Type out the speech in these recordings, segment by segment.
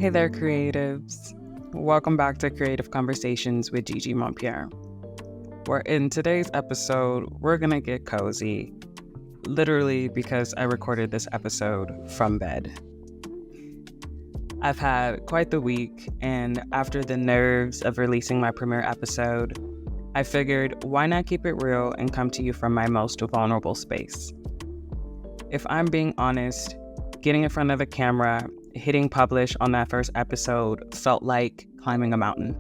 Hey there, creatives. Welcome back to Creative Conversations with Gigi Montpierre, where in today's episode, we're going to get cozy, literally because I recorded this episode from bed. I've had quite the week, and after the nerves of releasing my premiere episode, I figured why not keep it real and come to you from my most vulnerable space. If I'm being honest, getting in front of a camera, hitting publish on that first episode felt like climbing a mountain.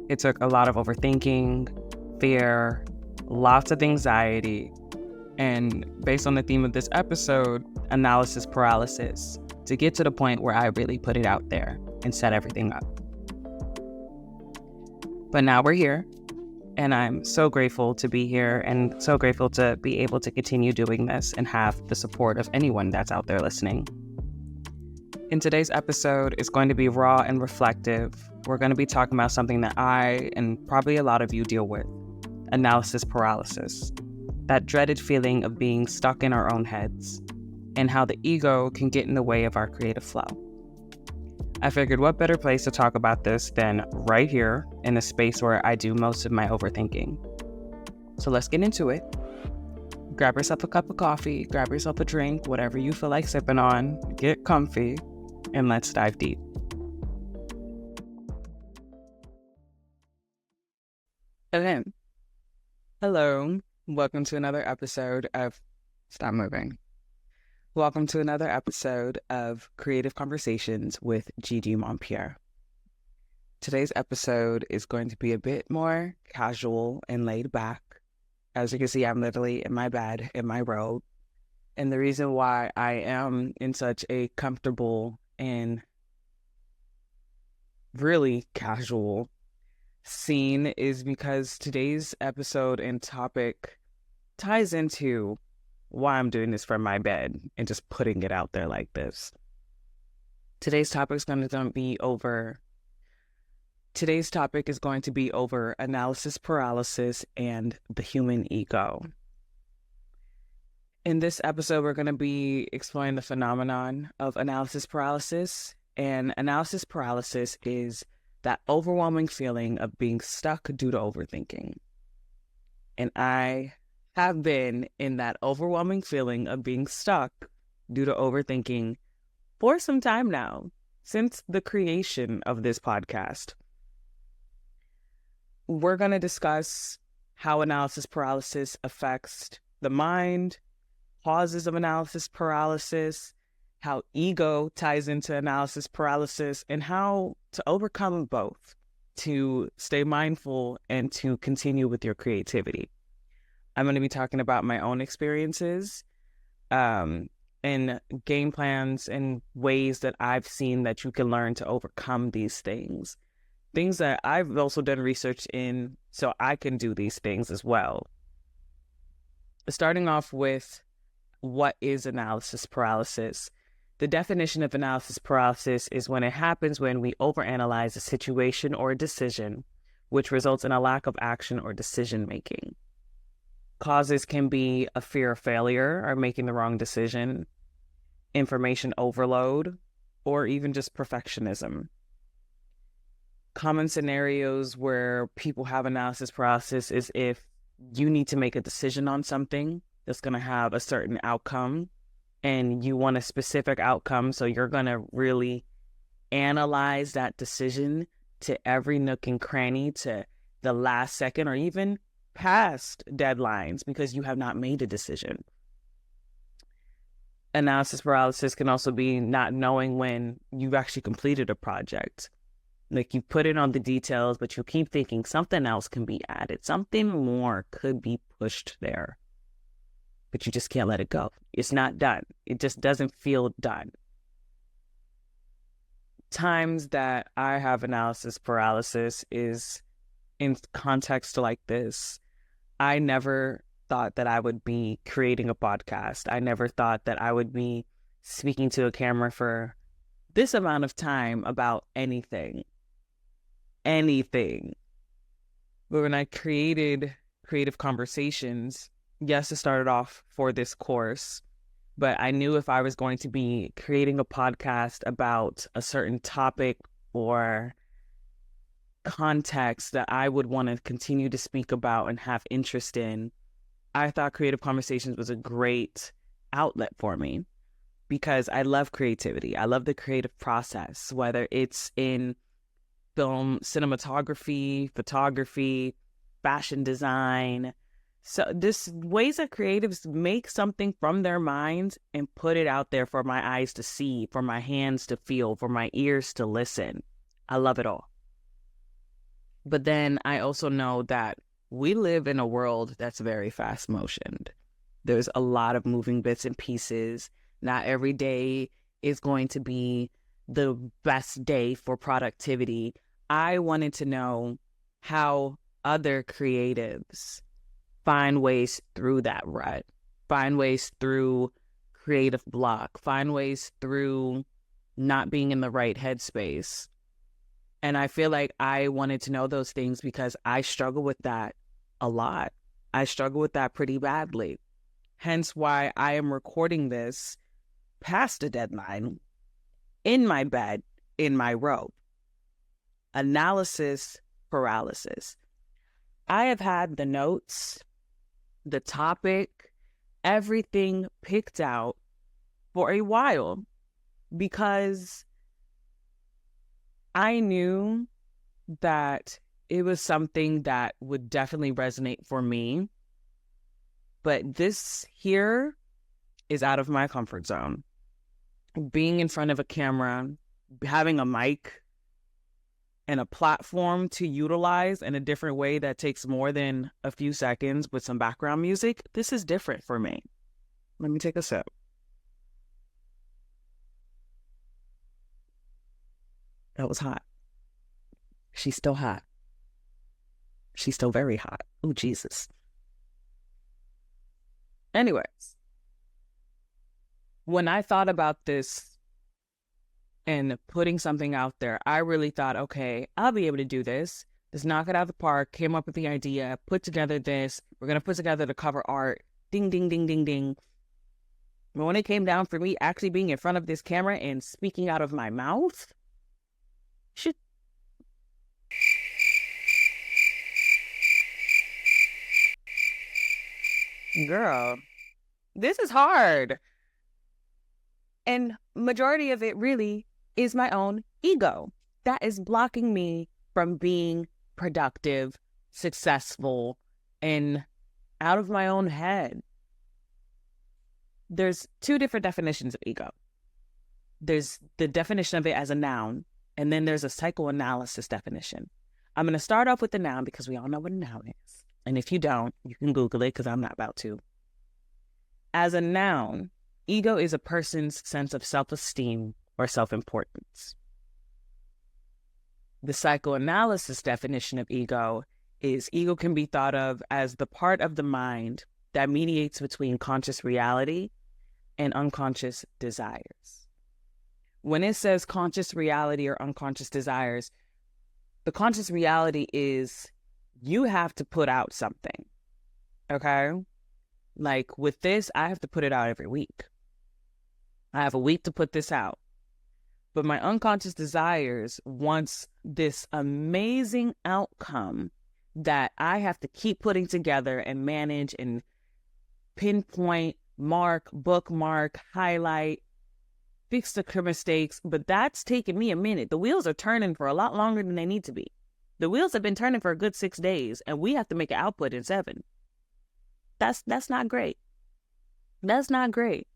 It took a lot of overthinking, fear, lots of anxiety, and based on the theme of this episode, analysis paralysis, to get to the point where I really put it out there and set everything up. But now we're here, and I'm so grateful to be here and so grateful to be able to continue doing this and have the support of anyone that's out there listening. In today's episode, it's going to be raw and reflective. We're going to be talking about something that I and probably a lot of you deal with, analysis paralysis, that dreaded feeling of being stuck in our own heads, and how the ego can get in the way of our creative flow. I figured what better place to talk about this than right here in a space where I do most of my overthinking. So let's get into it. Grab yourself a cup of coffee, grab yourself a drink, whatever you feel like sipping on, get comfy, and let's dive deep. Okay. Hello. Welcome to another episode of Welcome to another episode of Creative Conversations with Gigi Montpierre. Today's episode is going to be a bit more casual and laid back. As you can see, I'm literally in my bed, in my robe. And the reason why I am in such a comfortable and really casual scene is because today's episode and topic ties into why I'm doing this from my bed and just putting it out there like this. Today's topic is going to be over analysis paralysis and the human ego. In this episode, we're going to be exploring the phenomenon of analysis paralysis. And analysis paralysis is that overwhelming feeling of being stuck due to overthinking. And I have been in that overwhelming feeling of being stuck due to overthinking for some time now, since the creation of this podcast. We're going to discuss how analysis paralysis affects the mind, causes of analysis paralysis, how ego ties into analysis paralysis, and how to overcome both to stay mindful and to continue with your creativity. I'm going to be talking about my own experiences and game plans and ways that I've seen that you can learn to overcome these things. Things that I've also done research in so I can do these things as well. Starting off with what is analysis paralysis? The definition of analysis paralysis is when it happens when we overanalyze a situation or a decision, which results in a lack of action or decision making. Causes can be a fear of failure or making the wrong decision, information overload, or even just perfectionism. Common scenarios where people have analysis paralysis is if you need to make a decision on something that's going to have a certain outcome and you want a specific outcome, so you're going to really analyze that decision to every nook and cranny, to the last second or even past deadlines because you have not made a decision. Analysis paralysis can also be not knowing when you've actually completed a project. Like you put in on the details, but you keep thinking something else can be added. Something more could be pushed there. But you just can't let it go. It's not done. It just doesn't feel done. Times that I have analysis paralysis is in context like this. I never thought that I would be creating a podcast. I never thought that I would be speaking to a camera for this amount of time about anything. But when I created Creative Conversations, yes, it started off for this course, but I knew if I was going to be creating a podcast about a certain topic or context that I would want to continue to speak about and have interest in, I thought Creative Conversations was a great outlet for me because I love creativity. I love the creative process, whether it's in film, cinematography, photography, fashion design. So this ways that creatives make something from their minds and put it out there for my eyes to see, for my hands to feel, for my ears to listen. I love it all. But then I also know that we live in a world that's very fast motioned. There's a lot of moving bits and pieces. Not every day is going to be the best day for productivity. I wanted to know how other creatives find ways through that rut, find ways through creative block, find ways through not being in the right headspace. And I feel like I wanted to know those things because I struggle with that a lot. I struggle with that pretty badly. Hence why I am recording this past a deadline in my bed, in my robe. Analysis paralysis. I have had the notes, the topic, everything picked out for a while because I knew that it was something that would definitely resonate for me. But this here is out of my comfort zone. Being in front of a camera, having a mic and a platform to utilize in a different way that takes more than a few seconds with some background music, this is different for me. Let me take a sip. That was hot. She's still hot. She's still very hot. Oh, Jesus. Anyways, when I thought about this and putting something out there, I really thought, okay, I'll be able to do this. Just knock it out of the park, came up with the idea, put together this. We're going to put together the cover art. Ding, ding, ding, ding, ding. But when it came down for me actually being in front of this camera and speaking out of my mouth, shit. Girl, this is hard. And majority of it really is my own ego that is blocking me from being productive, successful, and out of my own head. There's two different definitions of ego. There's the definition of it as a noun, and then there's a psychoanalysis definition. I'm going to start off with the noun because we all know what a noun is. And if you don't, you can Google it because I'm not about to. As a noun, ego is a person's sense of self-esteem or self-importance. The psychoanalysis definition of ego is ego can be thought of as the part of the mind that mediates between conscious reality and unconscious desires. When it says conscious reality or unconscious desires, the conscious reality is you have to put out something, okay? Like with this, I have to put it out every week. I have a week to put this out. But my unconscious desires wants this amazing outcome that I have to keep putting together and manage and pinpoint, mark, bookmark, highlight, fix the mistakes. But that's taken me a minute. The wheels are turning for a lot longer than they need to be. The wheels have been turning for a good 6 days, and we have to make an output in 7. That's not great. That's not great.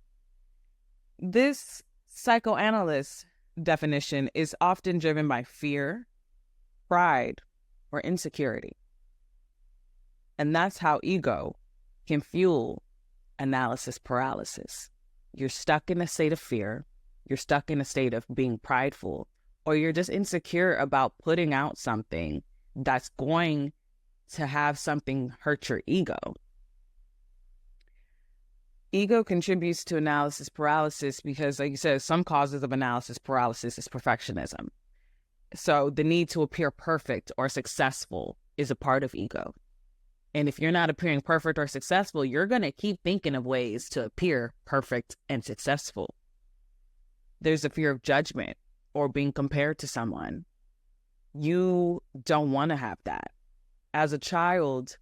This psychoanalyst definition is often driven by fear, pride, or insecurity. And that's how ego can fuel analysis paralysis. You're stuck in a state of fear. You're stuck in a state of being prideful, or you're just insecure about putting out something that's going to have something hurt your ego. Ego contributes to analysis paralysis because, like you said, some causes of analysis paralysis is perfectionism. So the need to appear perfect or successful is a part of ego. And if you're not appearing perfect or successful, you're going to keep thinking of ways to appear perfect and successful. There's a fear of judgment or being compared to someone. You don't want to have that. As a child,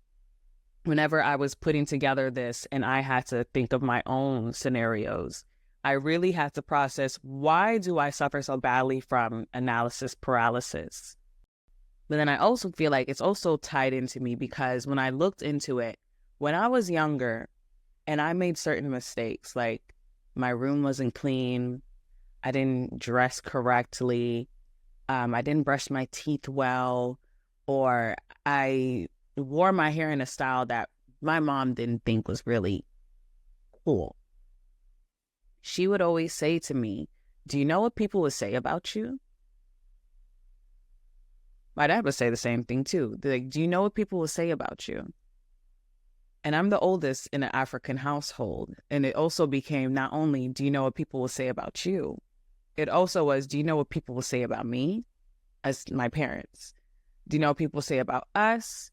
whenever I was putting together this and I had to think of my own scenarios, I really had to process, why do I suffer so badly from analysis paralysis? But then I also feel like it's also tied into me because when I looked into it, when I was younger and I made certain mistakes, like my room wasn't clean, I didn't dress correctly, I didn't brush my teeth well, or I wore my hair in a style that my mom didn't think was really cool. She would always say to me, do you know what people would say about you? My dad would say the same thing too. They're like, do you know what people will say about you? And I'm the oldest in an African household. And it also became not only, do you know what people will say about you? It also was, do you know what people will say about me as my parents? Do you know what people say about us?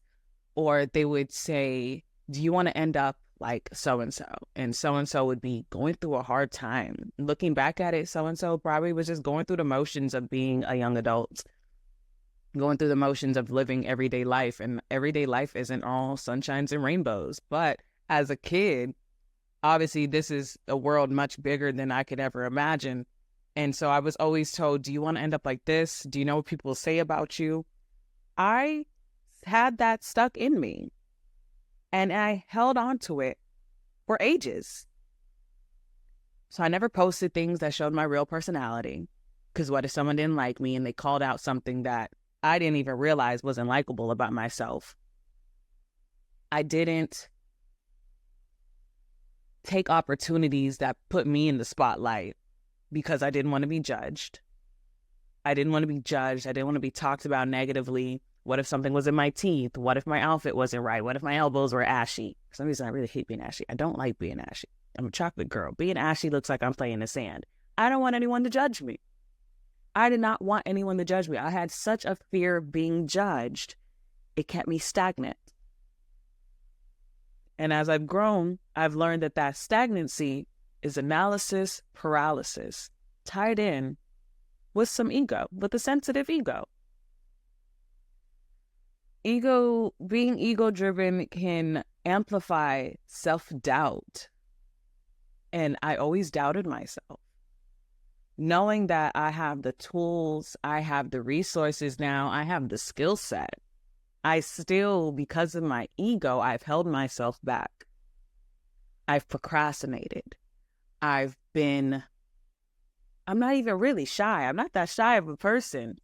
Or they would say, do you want to end up like so-and-so? And so-and-so would be going through a hard time. Looking back at it, so-and-so probably was just going through the motions of being a young adult, going through the motions of living everyday life. And everyday life isn't all sunshines and rainbows. But as a kid, obviously this is a world much bigger than I could ever imagine. And so I was always told, do you want to end up like this? Do you know what people say about you? I had that stuck in me and I held on to it for ages. So I never posted things that showed my real personality, because what if someone didn't like me and they called out something that I didn't even realize wasn't likable about myself? I didn't take opportunities that put me in the spotlight because I didn't want to be judged. I didn't want to be judged. I didn't want to be talked about negatively. What if something was in my teeth? What if my outfit wasn't right? What if my elbows were ashy? For some reason, I really hate being ashy. I don't like being ashy. I'm a chocolate girl. Being ashy looks like I'm playing in the sand. I don't want anyone to judge me. I did not want anyone to judge me. I had such a fear of being judged. It kept me stagnant. And as I've grown, I've learned that that stagnancy is analysis paralysis, tied in with some ego, with a sensitive ego. Being ego-driven can amplify self-doubt. And I always doubted myself. Knowing that I have the tools, I have the resources now, I have the skill set, I still, because of my ego, I've held myself back. I've procrastinated. I'm not even really shy. I'm not that shy of a person.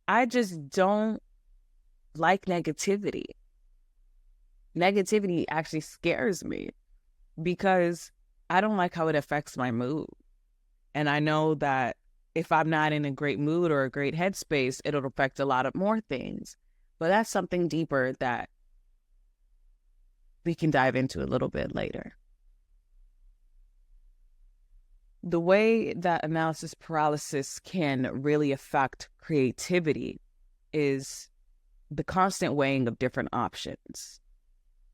I just don't like negativity. Negativity actually scares me because I don't like how it affects my mood. And I know that if I'm not in a great mood or a great headspace, it'll affect a lot of more things. But that's something deeper that we can dive into a little bit later. The way that analysis paralysis can really affect creativity is the constant weighing of different options.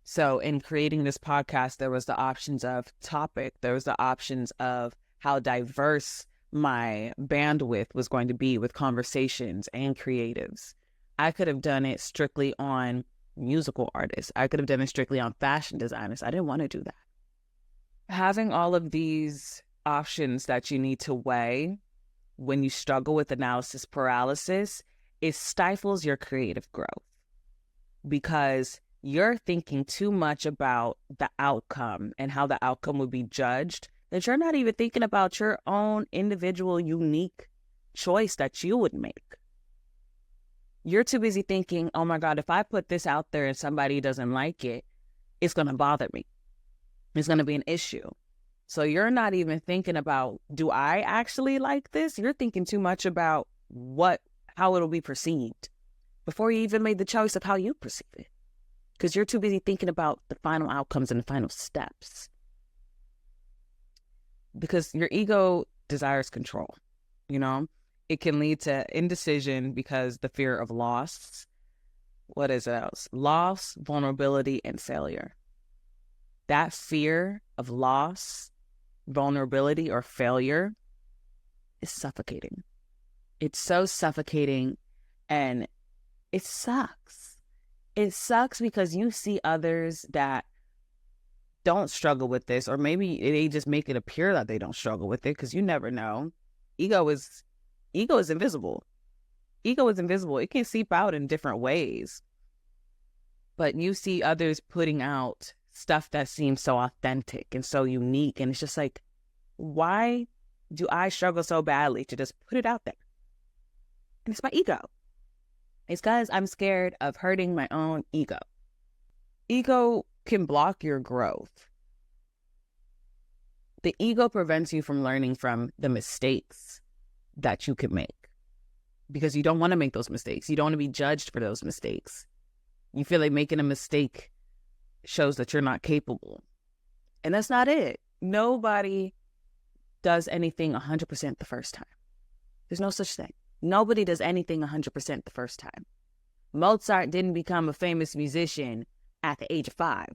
So in creating this podcast, there was the options of topic, there was the options of how diverse my bandwidth was going to be with conversations and creatives. I could have done it strictly on musical artists. I could have done it strictly on fashion designers. I didn't want to do that. Having all of these options that you need to weigh when you struggle with analysis paralysis, it stifles your creative growth because you're thinking too much about the outcome and how the outcome would be judged, that you're not even thinking about your own individual, unique choice that you would make. You're too busy thinking, oh my God, if I put this out there and somebody doesn't like it, it's going to bother me. It's going to be an issue. So you're not even thinking about, do I actually like this? You're thinking too much about how it'll be perceived before you even made the choice of how you perceive it. Because you're too busy thinking about the final outcomes and the final steps. Because your ego desires control, It can lead to indecision because the fear of loss. what is it else? Loss, vulnerability, and failure. That fear of loss, vulnerability, or failure is suffocating. It's so suffocating, and it sucks. It sucks because you see others that don't struggle with this, or maybe they just make it appear that they don't struggle with it, because you never know. Ego is invisible. Ego is invisible. It can seep out in different ways. But you see others putting out stuff that seems so authentic and so unique. And it's just like, why do I struggle so badly to just put it out there? And it's my ego. It's because I'm scared of hurting my own ego. Ego can block your growth. The ego prevents you from learning from the mistakes that you could make, because you don't want to make those mistakes. You don't want to be judged for those mistakes. You feel like making a mistake shows that you're not capable. And that's not it. Nobody does anything 100% the first time. There's no such thing. Nobody does anything 100% the first time. Mozart didn't become a famous musician at the age of 5.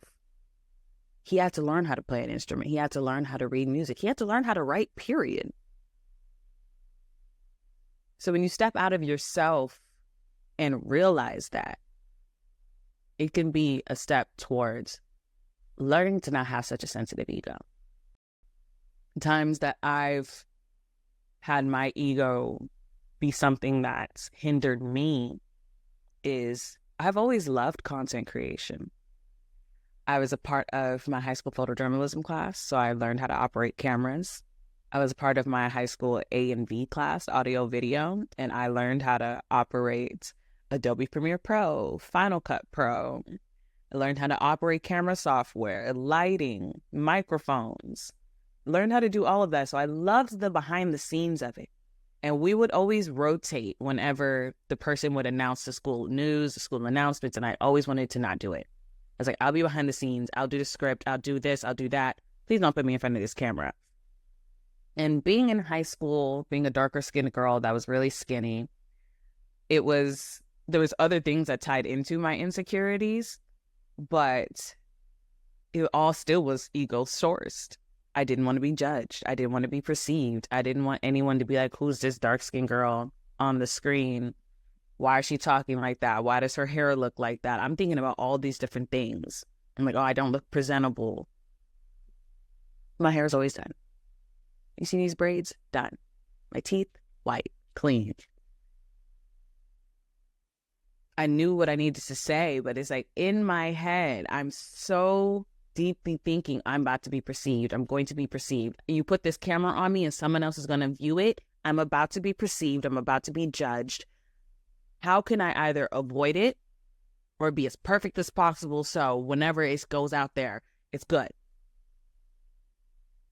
He had to learn how to play an instrument. He had to learn how to read music. He had to learn how to write, period. So when you step out of yourself and realize that, it can be a step towards learning to not have such a sensitive ego. Times that I've had my ego be something that's hindered me is I've always loved content creation. I was a part of my high school photojournalism class, so I learned how to operate cameras. I was a part of my high school A&V class, audio video, and I learned how to operate Adobe Premiere Pro, Final Cut Pro. I learned how to operate camera software, lighting, microphones. Learned how to do all of that. So I loved the behind the scenes of it. And we would always rotate whenever the person would announce the school news, the school announcements, and I always wanted to not do it. I was like, I'll be behind the scenes. I'll do the script. I'll do this. I'll do that. Please don't put me in front of this camera. And being in high school, being a darker skinned girl that was really skinny, there was other things that tied into my insecurities, but it all still was ego sourced. I didn't want to be judged. I didn't want to be perceived. I didn't want anyone to be like, who's this dark skinned girl on the screen? Why is she talking like that? Why does her hair look like that? I'm thinking about all these different things. I'm like, oh, I don't look presentable. My hair is always done. You see these braids? Done. My teeth? White. Clean. I knew what I needed to say, but it's like in my head, I'm so deeply thinking I'm about to be perceived. I'm going to be perceived. You put this camera on me and someone else is going to view it. I'm about to be perceived. I'm about to be judged. How can I either avoid it or be as perfect as possible so whenever it goes out there, it's good?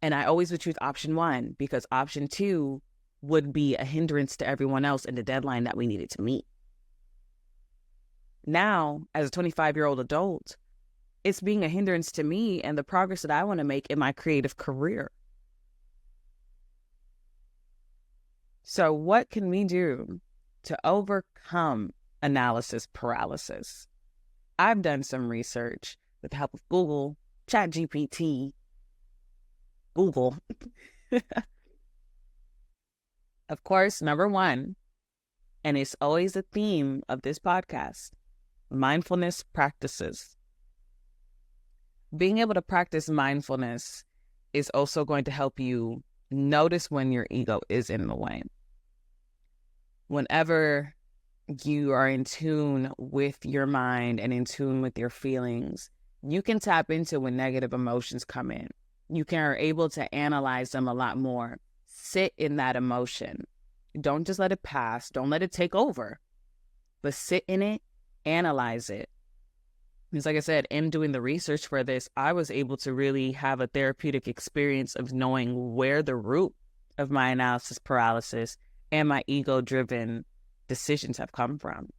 And I always would choose option 1 because option 2 would be a hindrance to everyone else in the deadline that we needed to meet. Now, as a 25-year-old adult, it's being a hindrance to me and the progress that I want to make in my creative career. So what can we do to overcome analysis paralysis? I've done some research with the help of Google, ChatGPT, Google. Of course, number 1, and it's always a theme of this podcast, mindfulness practices. Being able to practice mindfulness is also going to help you notice when your ego is in the way. Whenever you are in tune with your mind and in tune with your feelings, you can tap into when negative emotions come in. You are able to analyze them a lot more. Sit in that emotion. Don't just let it pass. Don't let it take over. But sit in it, analyze it. Because like I said, in doing the research for this, I was able to really have a therapeutic experience of knowing where the root of my analysis paralysis and my ego-driven decisions have come from.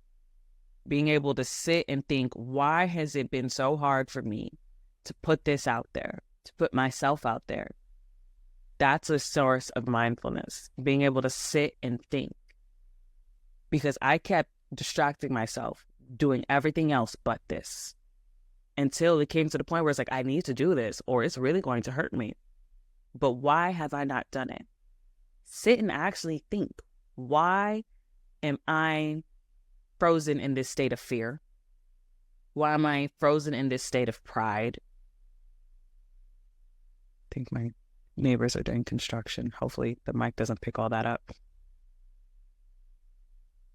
Being able to sit and think, why has it been so hard for me to put this out there, to put myself out there? That's a source of mindfulness, being able to sit and think. Because I kept distracting myself, doing everything else but this, until it came to the point where it's like, I need to do this or it's really going to hurt me. But why have I not done it? Sit and actually think, why am I frozen in this state of fear? Why am I frozen in this state of pride? I think my neighbors are doing construction. Hopefully the mic doesn't pick all that up.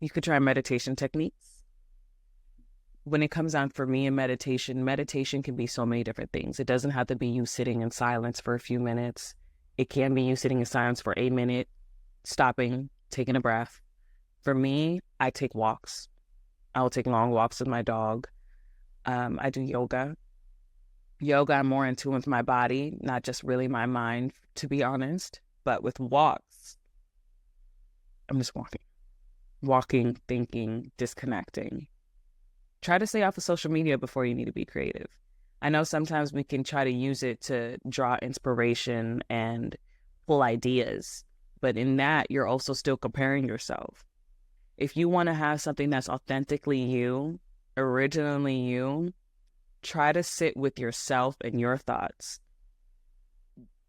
You could try meditation techniques. When it comes down for me in meditation can be so many different things. It doesn't have to be you sitting in silence for a few minutes. It can be you sitting in silence for a minute, stopping, taking a breath. For me, I take walks. I will take long walks with my dog. I do yoga. I'm more in tune with my body, not just really my mind, to be honest. But with walks, I'm just walking, thinking, disconnecting. Try to stay off of social media before you need to be creative. I know sometimes we can try to use it to draw inspiration and pull ideas, but in that, you're also still comparing yourself. If you want to have something that's authentically you, originally you, try to sit with yourself and your thoughts.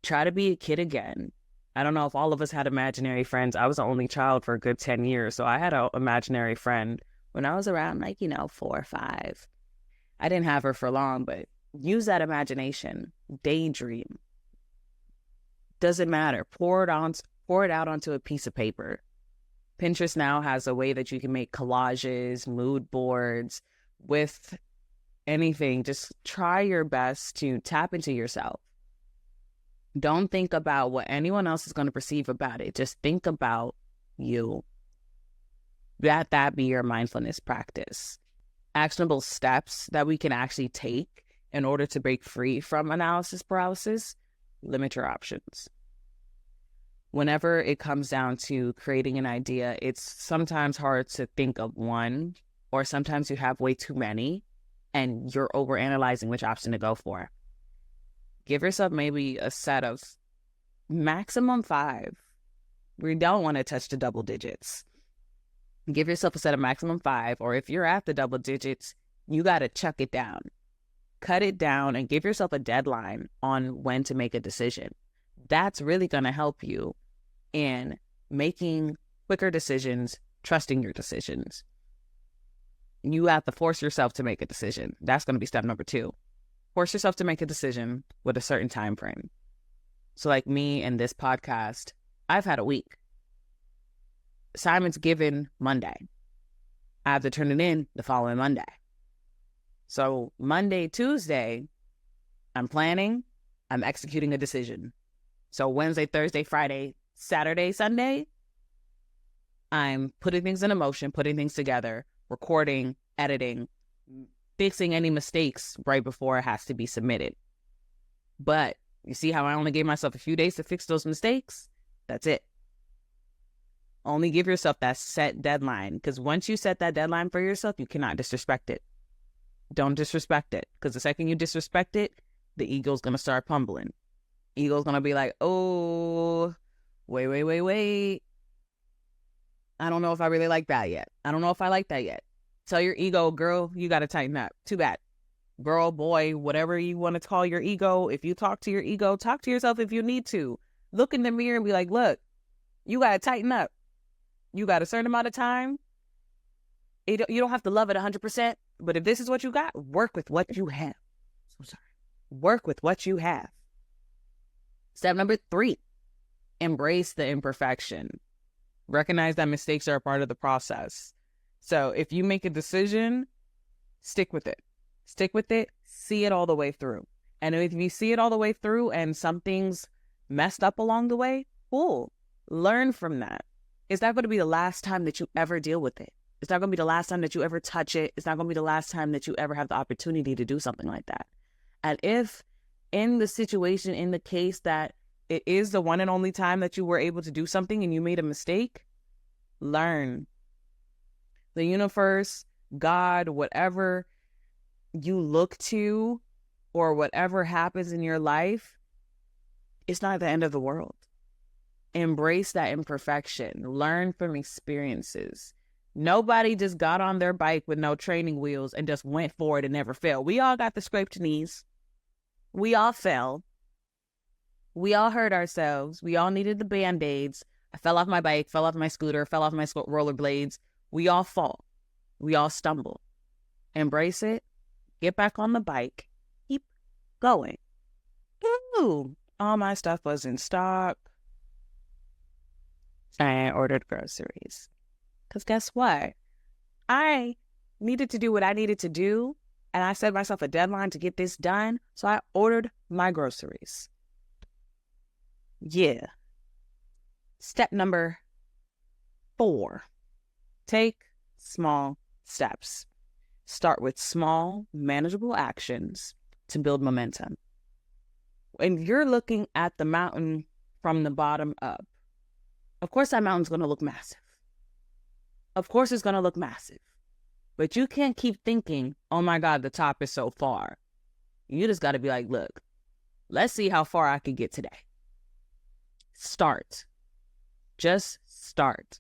Try to be a kid again. I don't know if all of us had imaginary friends. I was the only child for a good 10 years, so I had an imaginary friend when I was around 4 or 5. I didn't have her for long, but use that imagination. Daydream. Doesn't matter. Pour it out onto a piece of paper. Pinterest now has a way that you can make collages, mood boards with anything. Just try your best to tap into yourself. Don't think about what anyone else is going to perceive about it. Just think about you. Let that be your mindfulness practice. Actionable steps that we can actually take in order to break free from analysis paralysis. Limit your options. Whenever it comes down to creating an idea, it's sometimes hard to think of one, or sometimes you have way too many and you're overanalyzing which option to go for. Give yourself maybe a set of maximum 5. We don't want to touch the double digits. Give yourself a set of maximum 5, or if you're at the double digits, you got to chuck it down. Cut it down and give yourself a deadline on when to make a decision. That's really going to help you in making quicker decisions, trusting your decisions. You have to force yourself to make a decision. That's going to be step number 2. Force yourself to make a decision with a certain time frame. So like me and this podcast, I've had a week. Assignment's given Monday. I have to turn it in the following Monday. So Monday, Tuesday, I'm planning, I'm executing a decision. So Wednesday, Thursday, Friday, Saturday, Sunday, I'm putting things into motion, putting things together, recording, editing, fixing any mistakes right before it has to be submitted. But you see how I only gave myself a few days to fix those mistakes? That's it. Only give yourself that set deadline, because once you set that deadline for yourself, you cannot disrespect it. Don't disrespect it, because the second you disrespect it, the ego's going to start pumbling. Ego's going to be like, oh, wait. I don't know if I really like that yet. I don't know if I like that yet. Tell your ego, girl, you got to tighten up. Too bad. Girl, boy, whatever you want to call your ego. If you talk to your ego, talk to yourself if you need to. Look in the mirror and be like, look, you got to tighten up. You got a certain amount of time. You don't have to love it 100%. But if this is what you got, work with what you have. So sorry. Work with what you have. Step number 3, embrace the imperfection. Recognize that mistakes are a part of the process. So if you make a decision, stick with it. Stick with it. See it all the way through. And if you see it all the way through and something's messed up along the way, cool. Learn from that. It's not going to be the last time that you ever deal with it. It's not going to be the last time that you ever touch it. It's not going to be the last time that you ever have the opportunity to do something like that. And if in the situation, in the case that it is the one and only time that you were able to do something and you made a mistake, learn. The universe, God, whatever you look to or whatever happens in your life, it's not the end of the world. Embrace that imperfection. Learn from experiences. Nobody just got on their bike with no training wheels and just went forward and never fell. We all got the scraped knees. We all fell. We all hurt ourselves. We all needed the Band-Aids. I fell off my bike, fell off my scooter, fell off my rollerblades. We all fall. We all stumble. Embrace it. Get back on the bike. Keep going. Ooh, all my stuff was in stock. I ordered groceries. Because guess what? I needed to do what I needed to do, and I set myself a deadline to get this done, so I ordered my groceries. Yeah. Step number 4. Take small steps. Start with small, manageable actions to build momentum. When you're looking at the mountain from the bottom up, of course that mountain's going to look massive. Of course it's going to look massive. But you can't keep thinking, oh my God, the top is so far. You just got to be like, look, let's see how far I can get today. Start. Just start.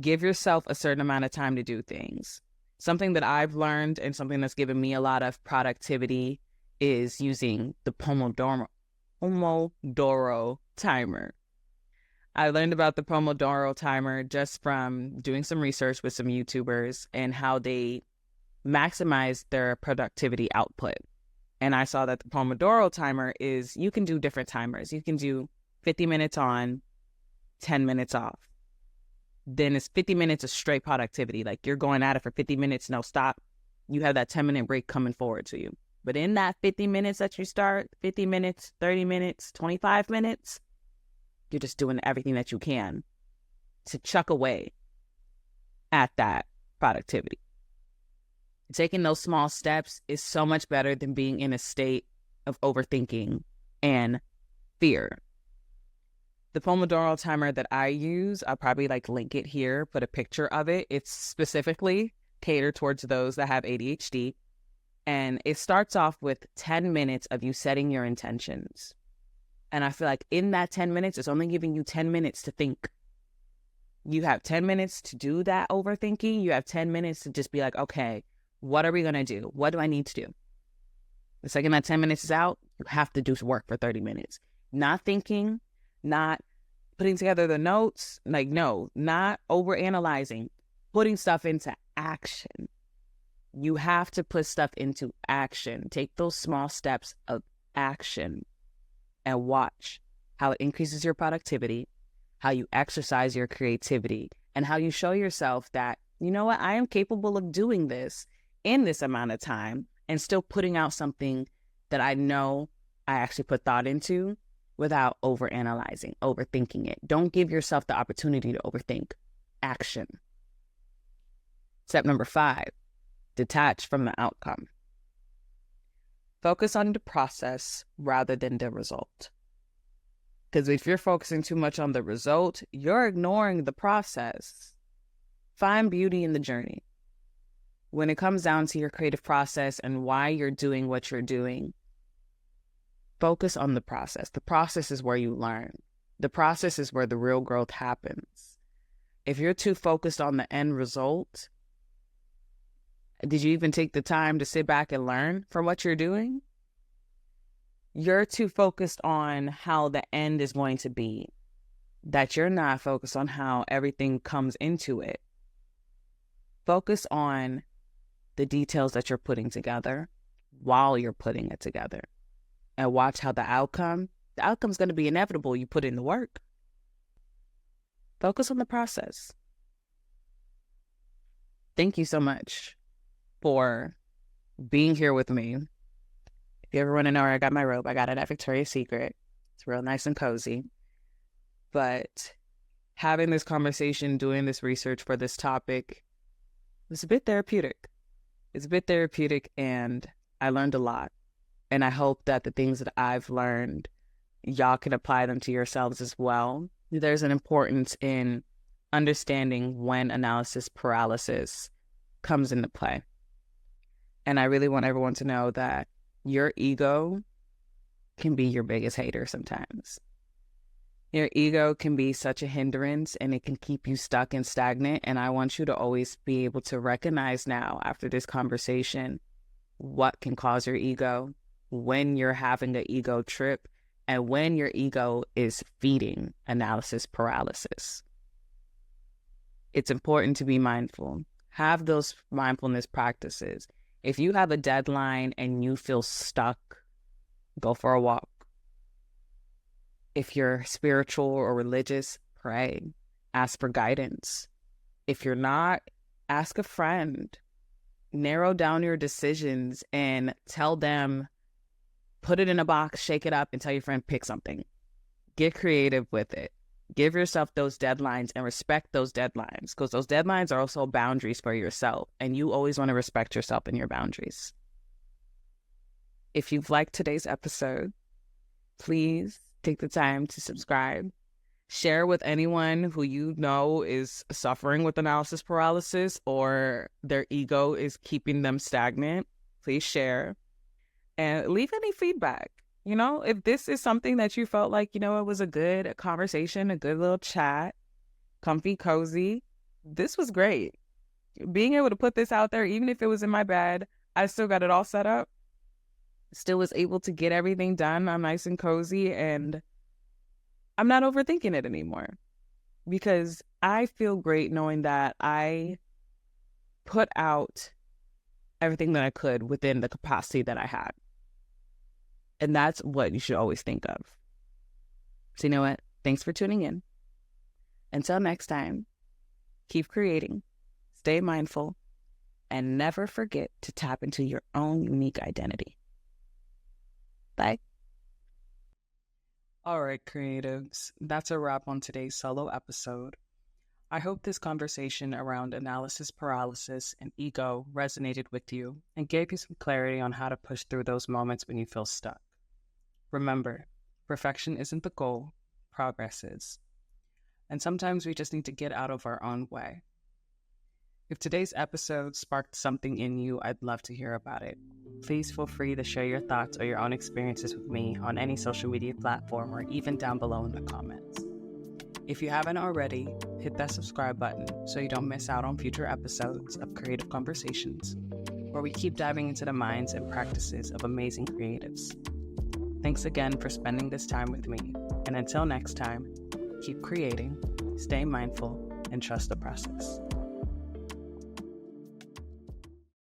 Give yourself a certain amount of time to do things. Something that I've learned and something that's given me a lot of productivity is using the Pomodoro timer. I learned about the Pomodoro timer just from doing some research with some YouTubers and how they maximize their productivity output. And I saw that the Pomodoro timer is, you can do different timers. You can do 50 minutes on, 10 minutes off. Then it's 50 minutes of straight productivity. Like you're going at it for 50 minutes, no stop. You have that 10-minute break coming forward to you. But in that 50 minutes that you start, 50 minutes, 30 minutes, 25 minutes, you're just doing everything that you can to chuck away at that productivity. Taking those small steps is so much better than being in a state of overthinking and fear. The Pomodoro timer that I use, I'll probably link it here, put a picture of it. It's specifically catered towards those that have ADHD. And it starts off with 10 minutes of you setting your intentions. And I feel like in that 10 minutes, it's only giving you 10 minutes to think. You have 10 minutes to do that overthinking. You have 10 minutes to just be like, okay, what are we going to do? What do I need to do? The second that 10 minutes is out, you have to do work for 30 minutes. Not thinking, not putting together the notes. No, not overanalyzing, putting stuff into action. You have to put stuff into action. Take those small steps of action and watch how it increases your productivity, how you exercise your creativity, and how you show yourself that, you know what, I am capable of doing this in this amount of time and still putting out something that I know I actually put thought into without overanalyzing, overthinking it. Don't give yourself the opportunity to overthink. Action. Step number 5, detach from the outcome. Focus on the process rather than the result. Because if you're focusing too much on the result, you're ignoring the process. Find beauty in the journey. When it comes down to your creative process and why you're doing what you're doing, focus on the process. The process is where you learn. The process is where the real growth happens. If you're too focused on the end result, did you even take the time to sit back and learn from what you're doing? You're too focused on how the end is going to be, that you're not focused on how everything comes into it. Focus on the details that you're putting together while you're putting it together. And watch how the outcome's going to be inevitable. You put in the work. Focus on the process. Thank you so much for being here with me. If you ever want to know where I got my robe, I got it at Victoria's Secret. It's real nice and cozy. But having this conversation, doing this research for this topic was a bit therapeutic. It's a bit therapeutic, and I learned a lot. And I hope that the things that I've learned, y'all can apply them to yourselves as well. There's an importance in understanding when analysis paralysis comes into play. And I really want everyone to know that your ego can be your biggest hater sometimes. Your ego can be such a hindrance and it can keep you stuck and stagnant. And I want you to always be able to recognize now, after this conversation, what can cause your ego, when you're having an ego trip, and when your ego is feeding analysis paralysis. It's important to be mindful. Have those mindfulness practices. If you have a deadline and you feel stuck, go for a walk. If you're spiritual or religious, pray. Ask for guidance. If you're not, ask a friend. Narrow down your decisions and tell them, put it in a box, shake it up, and tell your friend, pick something. Get creative with it. Give yourself those deadlines and respect those deadlines, because those deadlines are also boundaries for yourself, and you always want to respect yourself and your boundaries. If you've liked today's episode, please take the time to subscribe. Share with anyone who you know is suffering with analysis paralysis or their ego is keeping them stagnant. Please share and leave any feedback. If this is something that you felt like, it was a good conversation, a good little chat, comfy, cozy, this was great. Being able to put this out there, even if it was in my bed, I still got it all set up. Still was able to get everything done. I'm nice and cozy, and I'm not overthinking it anymore, because I feel great knowing that I put out everything that I could within the capacity that I had. And that's what you should always think of. So you know what? Thanks for tuning in. Until next time, keep creating, stay mindful, and never forget to tap into your own unique identity. Bye. All right, creatives, that's a wrap on today's solo episode. I hope this conversation around analysis paralysis and ego resonated with you and gave you some clarity on how to push through those moments when you feel stuck. Remember, perfection isn't the goal, progress is. And sometimes we just need to get out of our own way. If today's episode sparked something in you, I'd love to hear about it. Please feel free to share your thoughts or your own experiences with me on any social media platform or even down below in the comments. If you haven't already, hit that subscribe button so you don't miss out on future episodes of Creative Conversations, where we keep diving into the minds and practices of amazing creatives. Thanks again for spending this time with me, and until next time, keep creating, stay mindful, and trust the process.